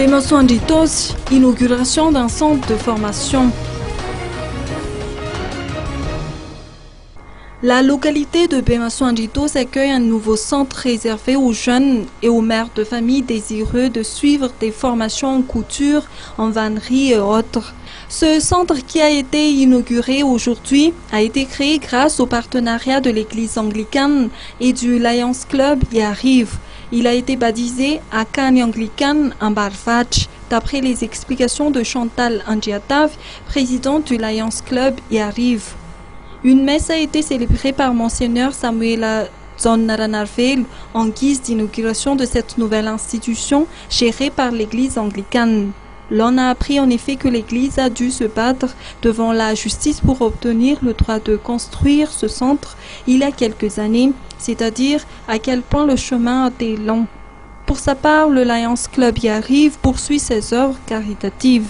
Bemaswanditos, inauguration d'un centre de formation. La localité de Bemaswanditos accueille un nouveau centre réservé aux jeunes et aux mères de famille désireux de suivre des formations en couture, en vannerie et autres. Ce centre qui a été inauguré aujourd'hui a été créé grâce au partenariat de l'église anglicane et du Lions Club y arrive. Il a été baptisé Akani Anglican en Barfach, d'après les explications de Chantal Angiatav, présidente du Lions Club y arrive. Une messe a été célébrée par Monseigneur Samuel Zonnaranarvel en guise d'inauguration de cette nouvelle institution gérée par l'église anglicane. L'on a appris en effet que l'église a dû se battre devant la justice pour obtenir le droit de construire ce centre il y a quelques années, c'est-à-dire à quel point le chemin a été long. Pour sa part, le Lions Club y arrive poursuit ses œuvres caritatives.